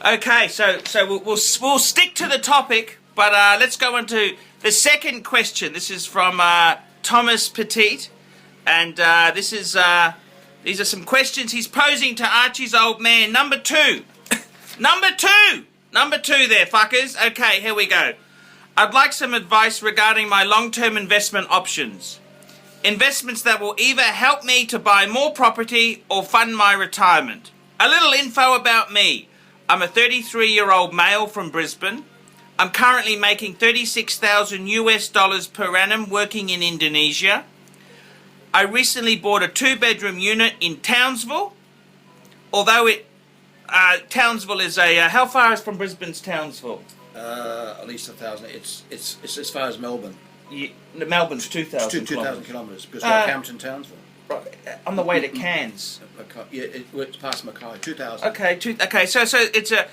Okay, so we'll stick to the topic, but let's go on to the second question. This is from Thomas Petit, and these are some questions he's posing to Archie's old man. Number two. Number two there, fuckers. Okay, here we go. I'd like some advice regarding my long-term investment options. Investments that will either help me to buy more property or fund my retirement. A little info about me. I'm a 33-year-old male from Brisbane. I'm currently making $36,000 per annum working in Indonesia. I recently bought a 2-bedroom unit in Townsville. Although Townsville is how far is from Brisbane's Townsville? At least 1,000. It's as far as Melbourne. Yeah, Melbourne's 2,000 2,000 kilometres. Because Rockhampton, Townsville. Right, on the way to Cairns. Yeah, it's past Mackay. 2,000. Okay. So it's a.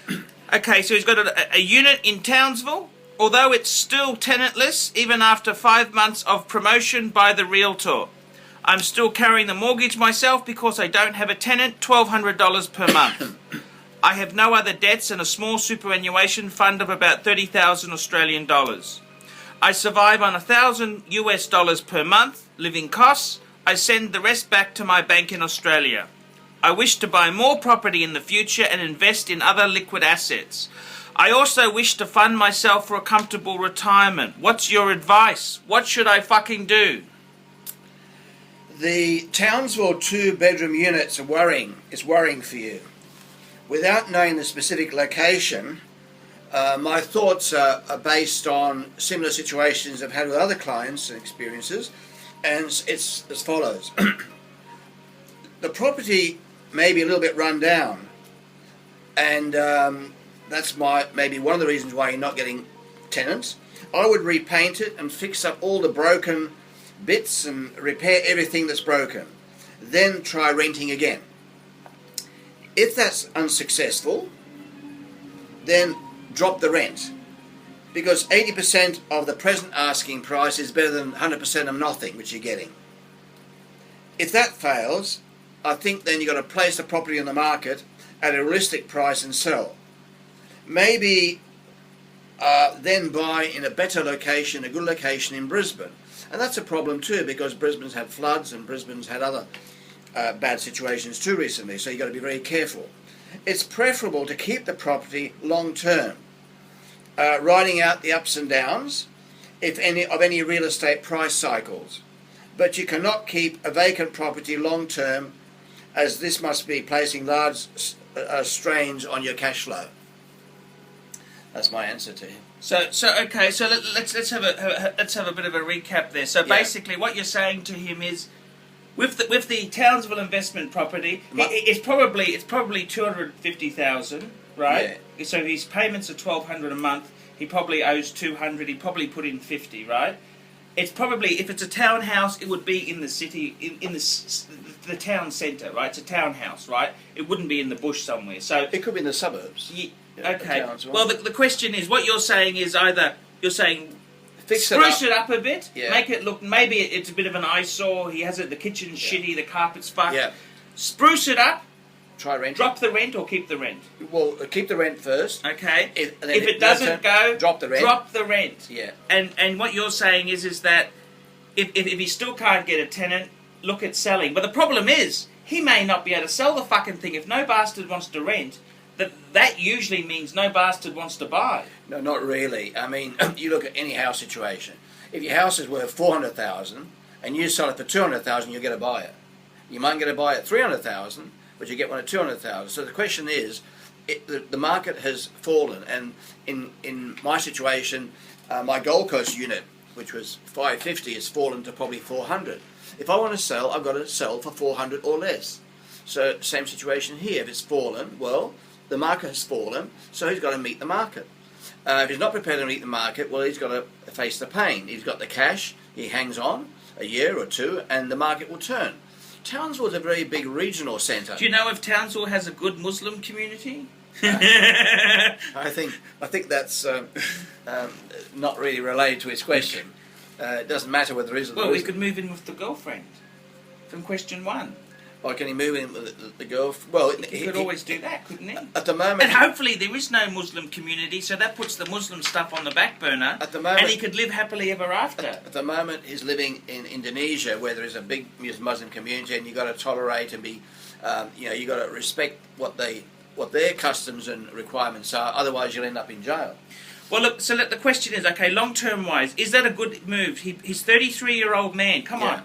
Okay, so he's got a unit in Townsville. Although it's still tenantless, even after 5 months of promotion by the realtor. I'm still carrying the mortgage myself because I don't have a tenant. $1,200 per month. I have no other debts and a small superannuation fund of about 30,000 Australian dollars. I survive on $1,000 per month living costs. I send the rest back to my bank in Australia. I wish to buy more property in the future and invest in other liquid assets. I also wish to fund myself for a comfortable retirement. What's your advice? What should I fucking do? The Townsville 2-bedroom units are worrying. It's worrying for you. Without knowing the specific location, my thoughts are based on similar situations I've had with other clients and experiences. And it's as follows. The property may be a little bit run down, and that's maybe one of the reasons why you're not getting tenants. I would repaint it and fix up all the broken bits and repair everything that's broken. Then try renting again. If that's unsuccessful, then drop the rent. Because 80% of the present asking price is better than 100% of nothing, which you're getting. If that fails, I think then you've got to place the property on the market at a realistic price and sell. Maybe then buy in a better location, a good location in Brisbane. And that's a problem too, because Brisbane's had floods and Brisbane's had other bad situations too recently, so you've got to be very careful. It's preferable to keep the property long term. Riding out the ups and downs of any real estate price cycles. But you cannot keep a vacant property long term, as this must be placing large strains on your cash flow. That's my answer to him. So let's have a bit of a recap there. So basically, what you're saying to him is, with the Townsville investment property, it's probably 250,000. Right, yeah. So his payments are $1,200 a month. He probably owes 200. He probably put in 50. Right. It's probably, if it's a townhouse, it would be in the city, in the town centre. Right, it's a townhouse. Right, it wouldn't be in the bush somewhere. So it could be in the suburbs. Okay. Well, the question is, what you're saying is either you're saying spruce it up a bit, make it look. Maybe it's a bit of an eyesore. He has it. The kitchen's shitty. The carpet's fucked. Yeah. Spruce it up. Try rent. Drop the rent or keep the rent? Well, keep the rent first. Okay. If it doesn't go, drop the rent. Drop the rent. Yeah. And what you're saying is that if he still can't get a tenant, look at selling. But the problem is, he may not be able to sell the fucking thing. If no bastard wants to rent, that usually means no bastard wants to buy. No, not really. I mean, you look at any house situation. If your house is worth 400,000 and you sell it for 200,000, you'll get a buyer. You might get a buyer at 300,000. But you get one at 200,000. So the question is, the market has fallen, and in my situation, my Gold Coast unit, which was 550, has fallen to probably 400. If I want to sell, I've got to sell for 400 or less. So same situation here. If it's fallen, well, the market has fallen, so he's got to meet the market. If he's not prepared to meet the market, well, he's got to face the pain. He's got the cash, he hangs on a year or two, and the market will turn. Townsville is a very big regional centre. Do you know if Townsville has a good Muslim community? I think that's not really related to his question. It doesn't matter whether there is or there isn't. We could move in with the girlfriend. from question 1. Or can he move in with the girl? Well, He could always do that, couldn't he? At the moment, And hopefully there is no Muslim community, so that puts the Muslim stuff on the back burner. At the moment, and he could live happily ever after. At the moment, he's living in Indonesia, where there is a big Muslim community, and you've got to tolerate and be, you've got to respect what their customs and requirements are. Otherwise, you'll end up in jail. Well, look. So the question is, okay, long-term wise, is that a good move? He's 33-year-old man. Come on.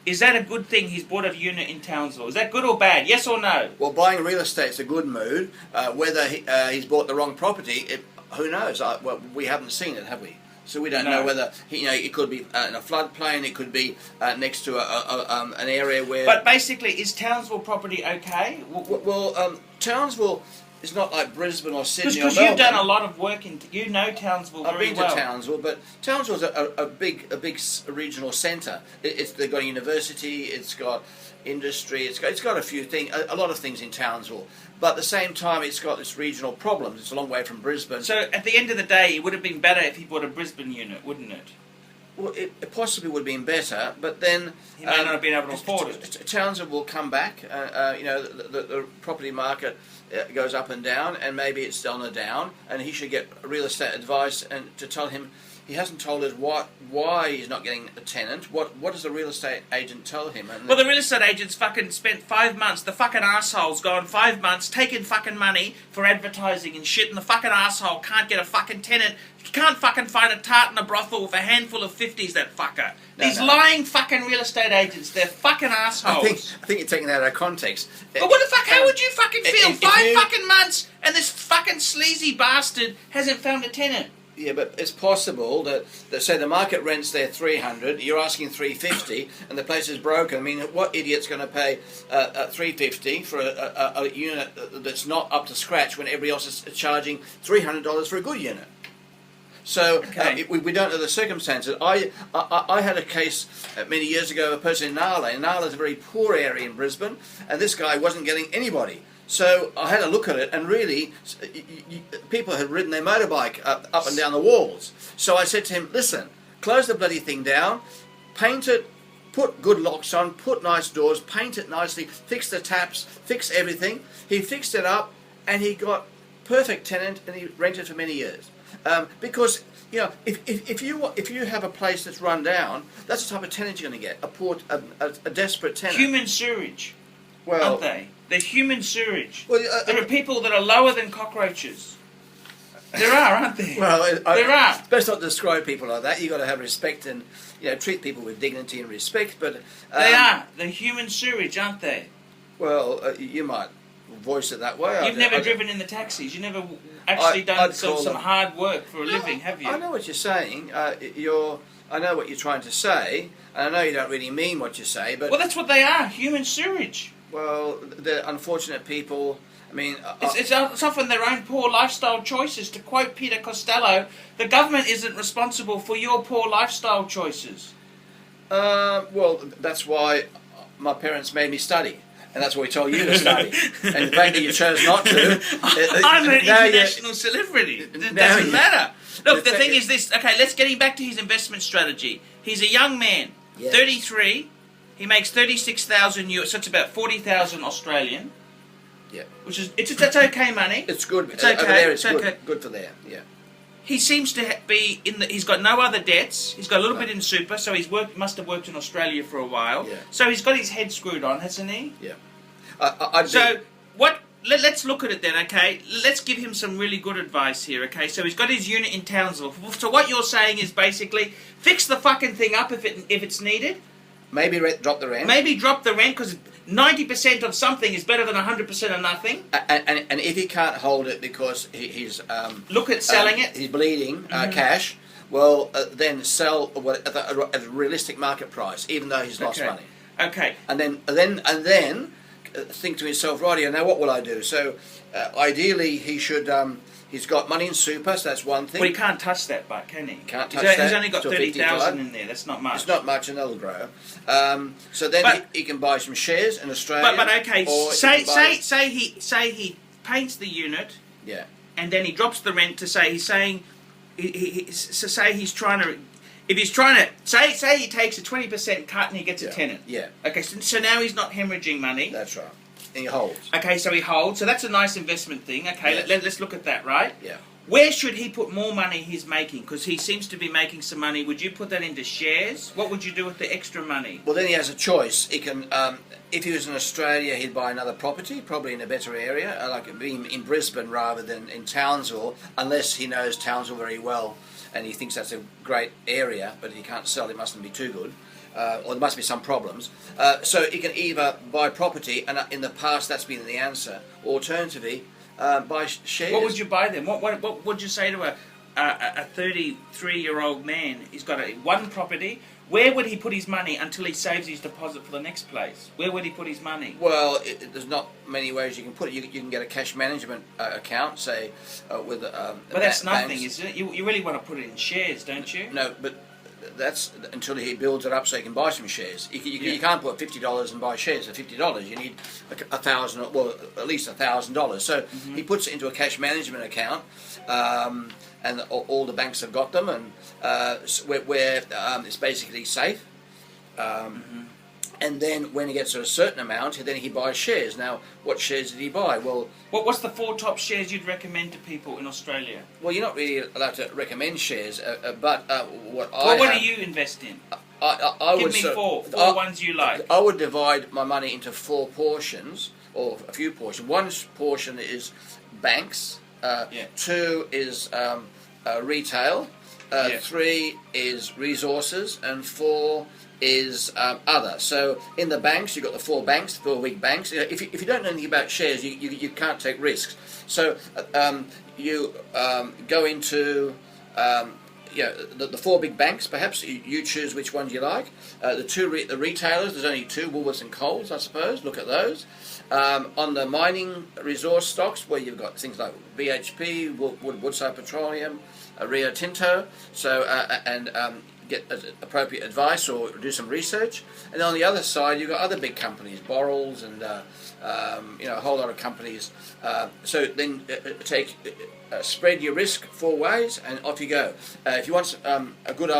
Is that a good thing he's bought a unit in Townsville? Is that good or bad? Yes or no? Well, buying real estate's a good move. Whether he's bought the wrong property, who knows? Well, we haven't seen it, have we? So we don't know whether it could be in a floodplain. It could be next to an area where. But basically, is Townsville property okay? Well, Townsville is not like Brisbane or Sydney or Melbourne. Because you've done a lot of work in. You know Townsville very well. I've been to Townsville, but Townsville's a big regional centre. They've got a university. It's got industry. It's got a few things, a lot of things in Townsville. But at the same time, it's got its regional problems. It's a long way from Brisbane. So at the end of the day, it would have been better if he bought a Brisbane unit, wouldn't it? Well, it possibly would have been better, but then he may not have been able to afford it. Townsville will come back. The property market goes up and down, and maybe it's on a down. And he should get real estate advice and to tell him. He hasn't told us why he's not getting a tenant. What does the real estate agent tell him? And well, the real estate agent's fucking spent 5 months. The fucking arsehole's gone 5 months taking fucking money for advertising and shit, and the fucking arsehole can't get a fucking tenant. He can't fucking find a tart in a brothel with a handful of 50s, that fucker. These lying fucking real estate agents, they're fucking arseholes. I think you're taking that out of context. But what the fuck, how would you fucking feel? 5 fucking months and this fucking sleazy bastard hasn't found a tenant. Yeah, but it's possible that say the market rents there 300, you're asking 350, and the place is broken. I mean, what idiot's going to pay 350 for a unit that's not up to scratch when everybody else is charging $300 for a good unit? So we don't know the circumstances. I had a case many years ago of a person in Nala. And Nala is a very poor area in Brisbane, and this guy wasn't getting anybody. So I had a look at it, and really, people had ridden their motorbike up and down the walls. So I said to him, listen, close the bloody thing down, paint it, put good locks on, put nice doors, paint it nicely, fix the taps, fix everything. He fixed it up, and he got perfect tenant, and he rented for many years. Because if you have a place that's run down, that's the type of tenant you're going to get, a desperate tenant. Human sewage, well, aren't they? They're human sewage. Well, there are people that are lower than cockroaches. There are, aren't there? Well, there are. It's best not to describe people like that. You've got to have respect and treat people with dignity and respect. But they are. They're human sewage, aren't they? Well, you might voice it that way. You've never driven in the taxis. You've never actually done some hard work for a living, have you? I know what you're saying. I know what you're trying to say, and I know you don't really mean what you say. But well, that's what they are. Human sewage. Well, the unfortunate people. I mean, it's often their own poor lifestyle choices. To quote Peter Costello, the government isn't responsible for your poor lifestyle choices. Well, that's why my parents made me study. And that's what we told you to study. And the fact that you chose not to... I'm an international celebrity. It doesn't matter. Look, the thing is this. Okay, let's get him back to his investment strategy. He's a young man, 33. He makes 36,000 US, so it's about 40,000 Australian. Yeah. Which is, that's okay money. It's good. It's okay. Over there it's good. Okay. Good for there, yeah. He seems to be he's got no other debts. He's got a little bit in super, so must have worked in Australia for a while. Yeah. So he's got his head screwed on, hasn't he? Yeah. Let's look at it then, okay? Let's give him some really good advice here, okay? So he's got his unit in Townsville. So what you're saying is basically fix the fucking thing up if it's needed. Maybe drop the rent. Maybe drop the rent, because 90% of something is better than 100% of nothing. And if he can't hold it because he's... look at selling it. He's bleeding cash. Well, then sell at a realistic market price, even though he's lost money. Okay. And then think to himself, rightio, now what will I do? So ideally he should... He's got money in super, so that's one thing. Well, he can't touch that, but can he? Can't touch that. He's only got 30,000 in there. That's not much. It's not much, and that'll grow. So then he can buy some shares in Australia. But okay, say he paints the unit. Yeah. And then he drops the rent to say he's saying, say he's trying to. if he's trying to say he takes a 20% cut and he gets a tenant. Yeah. Okay, so now he's not hemorrhaging money. That's right. And he holds. Okay, so he holds. So that's a nice investment thing. Okay, Yes. let's look at that, right? Yeah. Where should he put more money he's making? Because he seems to be making some money. Would you put that into shares? What would you do with the extra money? Well, then he has a choice. He can, if he was in Australia, he'd buy another property, probably in a better area, like in Brisbane rather than in Townsville, unless he knows Townsville very well and he thinks that's a great area, but he can't sell it, mustn't be too good. Or there must be some problems. So he can either buy property, and in the past that's been the answer, or alternatively, buy shares. What would you buy then? What would you say to a 33-year-old man? He's got one property. Where would he put his money until he saves his deposit for the next place? Where would he put his money? Well, there's not many ways you can put it. You can get a cash management account, say, with. But that's nothing, banks. isn't it? You really want to put it in shares, don't you? No, but that's until he builds it up so he can buy some shares. You can't put $50 and buy shares for $50. You need $1,000, well, at least $1,000. So he puts it into a cash management account, and all the banks have got them, and where it's basically safe. And then when he gets to a certain amount, then he buys shares. Now, what shares did he buy? Well, what's the 4 top shares you'd recommend to people in Australia? Well, you're not really allowed to recommend shares, but what do you invest in? I Give would me four ones you like. I would divide my money into 4 portions, or a few portions. One portion is banks. 2 is retail. 3 is resources, and 4 is other. So in the banks, you've got the 4 banks, 4 big banks. If you don't know anything about shares, you can't take risks. So you go into the 4 big banks. Perhaps you choose which ones you like. The retailers, there's only 2, Woolworths and Coles, I suppose. Look at those. On the mining resource stocks, where you've got things like BHP, Woodside Petroleum, Rio Tinto. So get appropriate advice or do some research. And on the other side, you've got other big companies, Borrells and a whole lot of companies. So then spread your risk 4 ways, and off you go. If you want a good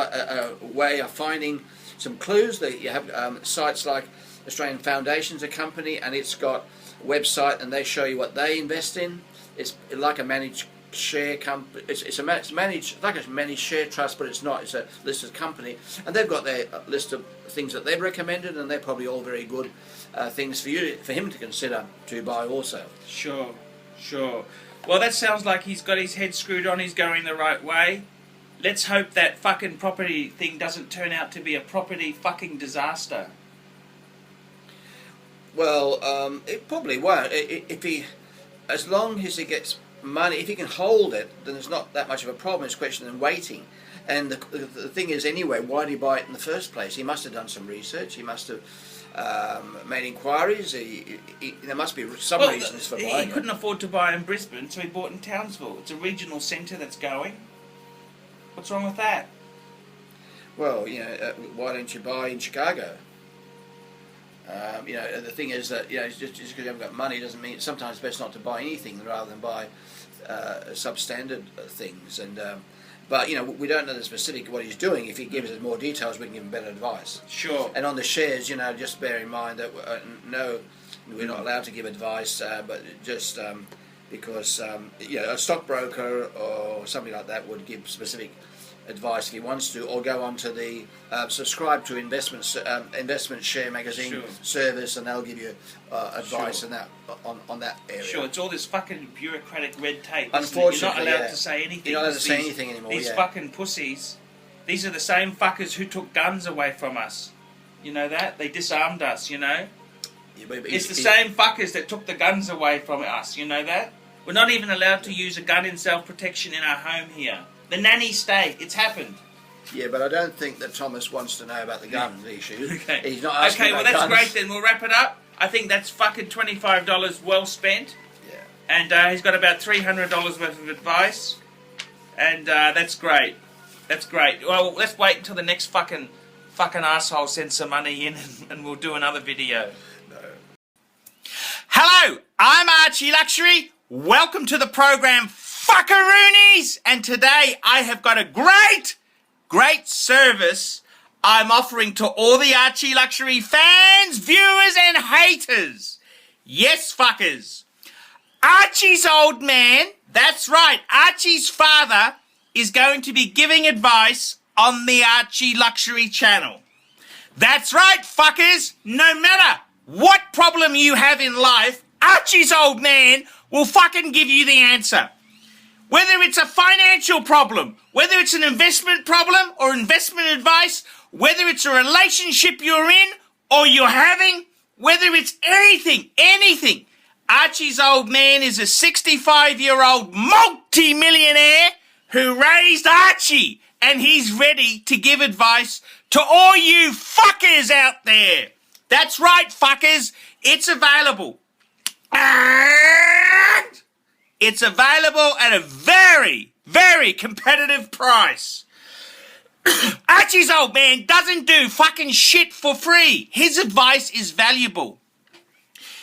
way of finding some clues, that you have sites like Australian Foundation's a company, and it's got a website, and they show you what they invest in. It's like a managed share company. It's like a managed share trust, but it's not. It's a listed company, and they've got their list of things that they've recommended, and they're probably all very good things for him to consider to buy also. Sure. Well, that sounds like he's got his head screwed on. He's going the right way. Let's hope that fucking property thing doesn't turn out to be a property fucking disaster. Well, it probably won't. As long as he gets money, if he can hold it, then there's not that much of a problem. It's a question of waiting. And the thing is, anyway, why did he buy it in the first place? He must have done some research. He must have made inquiries. There must be some reasons for buying it. He couldn't afford to buy in Brisbane, so he bought in Townsville. It's a regional centre that's going. What's wrong with that? Well, why don't you buy in Chicago? The thing is that just because you haven't got money doesn't mean sometimes it's best not to buy anything rather than buy substandard things. And but we don't know the specific what he's doing. If he gives us more details, we can give him better advice. Sure. And on the shares, just bear in mind that no, we're not allowed to give advice, but just because a stockbroker or something like that would give specific advice if he wants to, or go on to the subscribe to investment share magazine service, and they'll give you advice on that area. Sure, it's all this fucking bureaucratic red tape. Unfortunately, you're not allowed to say anything. You're not allowed to say anything anymore. These fucking pussies. These are the same fuckers who took guns away from us. You know that? They disarmed us. It's the same fuckers that took the guns away from us. You know that? We're not even allowed to use a gun in self-protection in our home here. The nanny state, it's happened. Yeah, but I don't think that Thomas wants to know about the gun issue. Okay. He's not asking okay, well about that's guns. great then. We'll wrap it up. I think that's fucking $25 well spent. Yeah. And he's got about $300 worth of advice. And that's great. That's great. Well, let's wait until the next fucking arsehole sends some money in, and we'll do another video. No. Hello, I'm Archie Luxury. Welcome to the program, Fuckaroonies. And today I have got a great great service I'm offering to all the Archie Luxury fans, viewers, and haters. Yes, fuckers. Archie's old man, that's right, Archie's father is going to be giving advice on the Archie Luxury channel. That's right, fuckers. No matter what problem you have in life, Archie's old man will fucking give you the answer. Whether it's a financial problem, whether it's an investment problem or investment advice, whether it's a relationship you're in or you're having, whether it's anything. Archie's old man is a 65-year-old multi-millionaire who raised Archie, and he's ready to give advice to all you fuckers out there. That's right, fuckers. It's available. And it's available at a very, very competitive price. Archie's old man doesn't do fucking shit for free. His advice is valuable.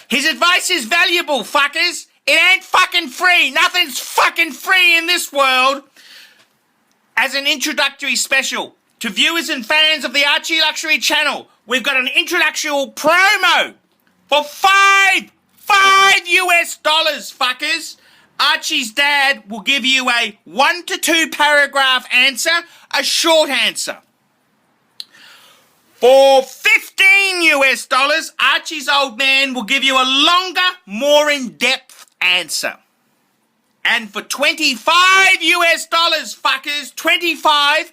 His advice is valuable, fuckers. It ain't fucking free. Nothing's fucking free in this world. As an introductory special to viewers and fans of the Archie Luxury channel, we've got an introductory promo for $5 US, fuckers. Archie's dad will give you a 1 to 2 paragraph answer, a short answer. For $15 US, Archie's old man will give you a longer, more in-depth answer. And for $25 US, fuckers, 25,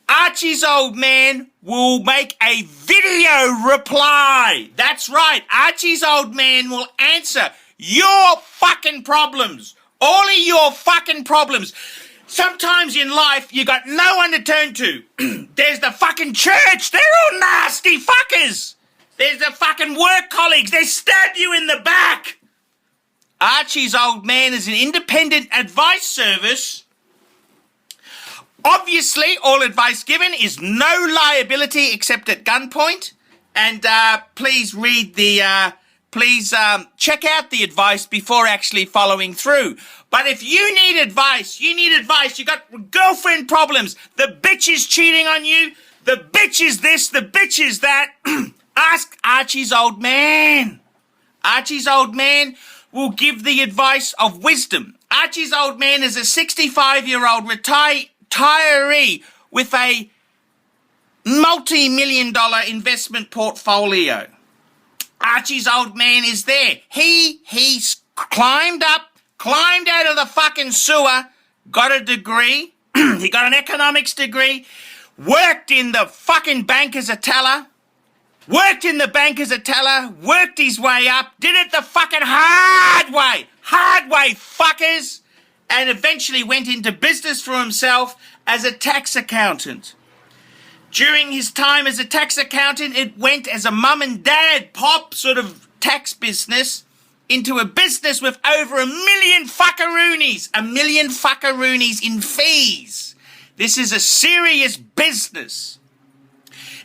Archie's old man will make a video reply. That's right, Archie's old man will answer your fucking problems. All of your fucking problems. Sometimes in life, you got no one to turn to. There's the fucking church. They're all nasty fuckers. There's the fucking work colleagues. They stab you in the back. Archie's old man is an independent advice service. Obviously, all advice given is no liability except at gunpoint. And please read the... Please check out the advice before actually following through. But if you need advice, you got girlfriend problems, the bitch is cheating on you, the bitch is this, the bitch is that, ask Archie's old man. Archie's old man will give the advice of wisdom. Archie's old man is a 65-year-old retiree with a multi-million-dollar investment portfolio. Archie's old man is there. He's climbed out of the fucking sewer, got a degree, he got an economics degree, worked in the fucking bank as a teller, worked his way up, did it the fucking hard way, fuckers, and eventually went into business for himself as a tax accountant. During his time as a tax accountant, it went as a mum and dad pop sort of tax business into a business with over $1 million fuckaroonies in fees. This is a serious business.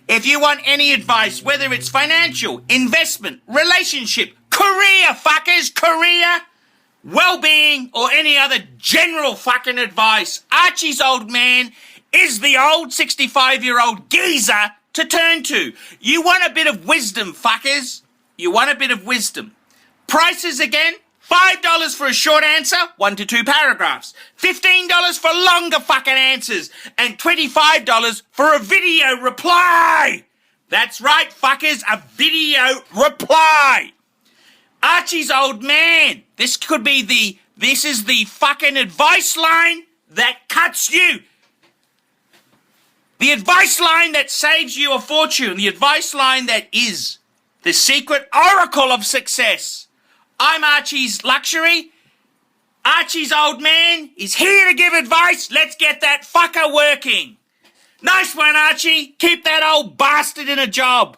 If you want any advice, whether it's financial, investment, relationship, career, well-being, or any other general fucking advice, Archie's old man is the old 65-year-old geezer to turn to. You want a bit of wisdom, fuckers? You want a bit of wisdom. Prices again, $5 for a short answer, 1 to 2 paragraphs. $15 for longer fucking answers. And $25 for a video reply. That's right, fuckers, a video reply. Archie's old man. This is the fucking advice line that cuts you. The advice line that saves you a fortune. The advice line that is the secret oracle of success. I'm Archie's Luxury. Archie's old man is here to give advice. Let's get that fucker working. Nice one, Archie. Keep that old bastard in a job.